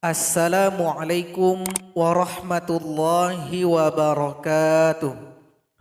Assalamualaikum warahmatullahi wabarakatuh.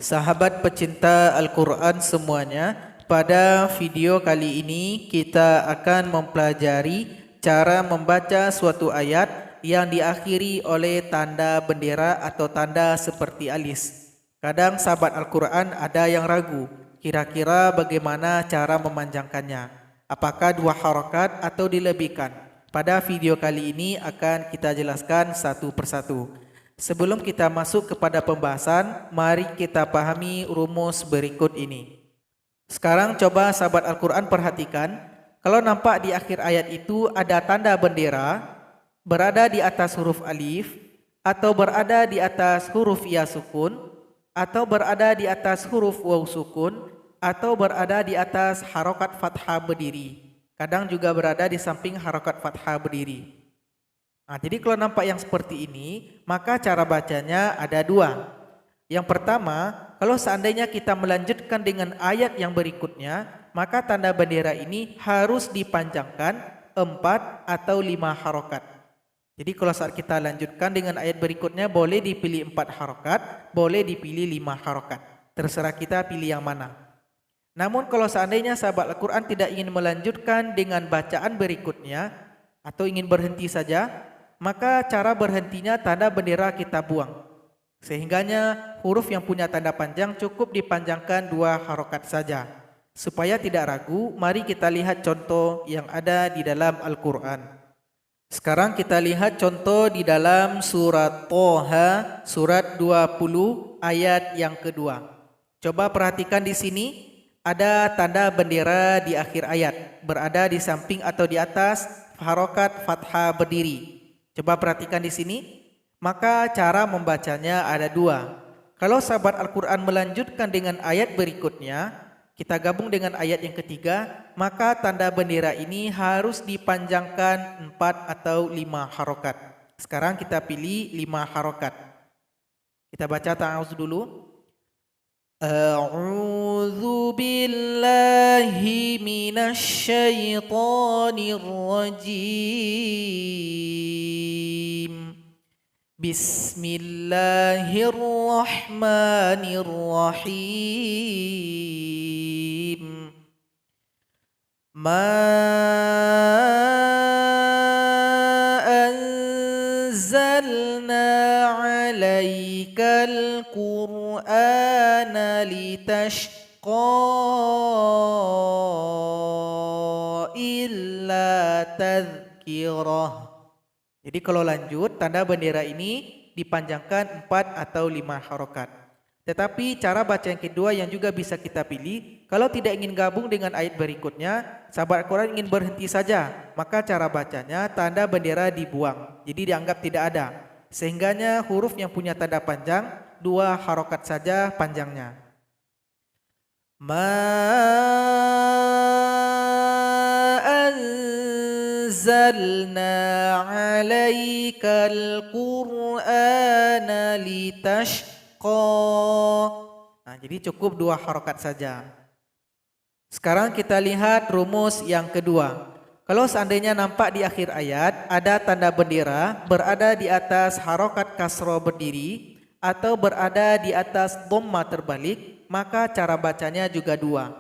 Sahabat pecinta Al-Quran semuanya, pada video kali ini kita akan mempelajari cara membaca suatu ayat yang diakhiri oleh tanda bendera atau tanda seperti alis. Kadang sahabat Al-Quran ada yang ragu, kira-kira bagaimana cara memanjangkannya? Apakah 2 harakat atau dilebihkan? Pada video kali ini akan kita jelaskan satu persatu. Sebelum kita masuk kepada pembahasan, mari kita pahami rumus berikut ini. Sekarang coba sahabat Al-Quran perhatikan, kalau nampak di akhir ayat itu ada tanda bendera, berada di atas huruf alif, atau berada di atas huruf ya sukun, atau berada di atas huruf waw sukun, atau berada di atas harokat fathah berdiri. Kadang juga berada di samping harokat fathah berdiri. Nah, jadi kalau nampak yang seperti ini, maka cara bacanya ada 2. Yang pertama, kalau seandainya kita melanjutkan dengan ayat yang berikutnya, maka tanda bendera ini harus dipanjangkan 4 atau 5 harokat. Jadi kalau saat kita lanjutkan dengan ayat berikutnya, boleh dipilih 4 harokat, boleh dipilih 5 harokat. Terserah kita pilih yang mana. Namun kalau seandainya sahabat Al-Quran tidak ingin melanjutkan dengan bacaan berikutnya atau ingin berhenti saja, maka cara berhentinya tanda bendera kita buang. Sehingganya huruf yang punya tanda panjang cukup dipanjangkan 2 harokat saja. Supaya tidak ragu, mari kita lihat contoh yang ada di dalam Al-Quran. Sekarang kita lihat contoh di dalam surat Thaha, surat 20 ayat yang kedua. Coba perhatikan di sini. Ada tanda bendera di akhir ayat, berada di samping atau di atas harokat fathah berdiri. Coba perhatikan di sini. Maka cara membacanya ada 2. Kalau sahabat Al-Quran melanjutkan dengan ayat berikutnya, kita gabung dengan ayat yang ketiga, maka tanda bendera ini harus dipanjangkan 4 atau 5 harokat. Sekarang kita pilih 5 harokat. Kita baca ta'awuz dulu. A'udzu billahi minasy syaithanir rajim. Bismillahirrahmanirrahim. Ma anzalna 'alaikal Qur'ana litashqa illa tadhkirah. Jadi kalau lanjut, tanda bendera ini dipanjangkan 4 atau 5 harokat. Tetapi cara baca yang kedua yang juga bisa kita pilih, kalau tidak ingin gabung dengan ayat berikutnya, sahabat Al-Quran ingin berhenti saja, maka cara bacanya tanda bendera dibuang, jadi dianggap tidak ada. Sehingganya huruf yang punya tanda panjang 2 harokat saja panjangnya. Ma anzalna 'alaikal Qur'ana litashqa. Nah, jadi cukup 2 harokat saja. Sekarang kita lihat rumus yang kedua. Kalau seandainya nampak di akhir ayat ada tanda bendera berada di atas harokat kasroh berdiri atau berada di atas dhamma terbalik, maka cara bacanya juga 2.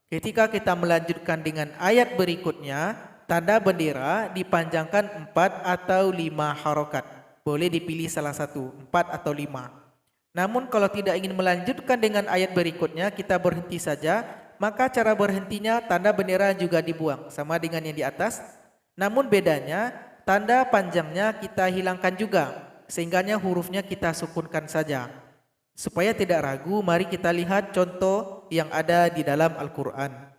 Ketika kita melanjutkan dengan ayat berikutnya, tanda bendera dipanjangkan 4 atau 5 harokat. Boleh dipilih salah satu, 4 atau 5. Namun kalau tidak ingin melanjutkan dengan ayat berikutnya, kita berhenti saja, maka cara berhentinya tanda bendera juga dibuang, sama dengan yang di atas. Namun bedanya, tanda panjangnya kita hilangkan juga, sehingganya hurufnya kita sukunkan saja. Supaya tidak ragu, mari kita lihat contoh yang ada di dalam Al-Quran.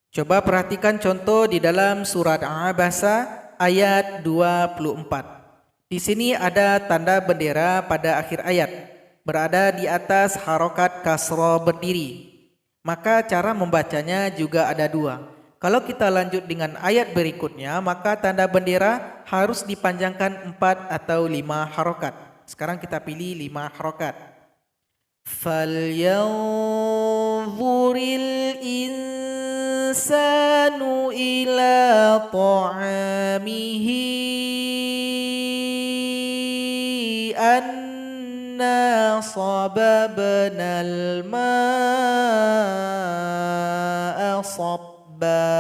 Coba perhatikan contoh di dalam surat Abasa ayat 24. Di sini ada tanda bendera pada akhir ayat, berada di atas harokat kasroh berdiri. Maka cara membacanya juga ada 2. Kalau kita lanjut dengan ayat berikutnya, maka tanda bendera harus dipanjangkan 4 atau 5 harokat. Sekarang kita pilih 5 harokat. Falyanzuril insan. الإنسان إلى طعامه. anna sababnal ma'a sabba.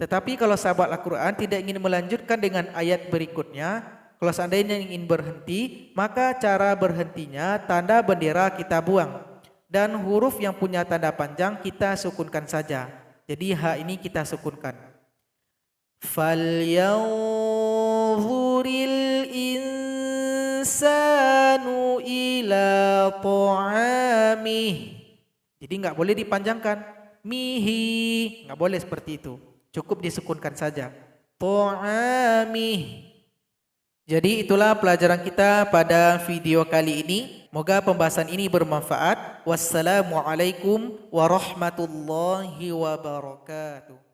Tetapi kalau sahabat Al-Quran tidak ingin melanjutkan dengan ayat berikutnya, kalau seandainya ingin berhenti, maka cara berhentinya tanda bendera kita buang. Dan huruf yang punya tanda panjang kita sukunkan saja. Jadi ha ini kita sukunkan. Falyanzuril insanu ila ta'amih. Jadi enggak boleh dipanjangkan. Mihi, enggak boleh seperti itu. Cukup disukunkan saja. Ta'amih. Jadi itulah pelajaran kita pada video kali ini. Moga pembahasan ini bermanfaat. Wassalamualaikum warahmatullahi wabarakatuh.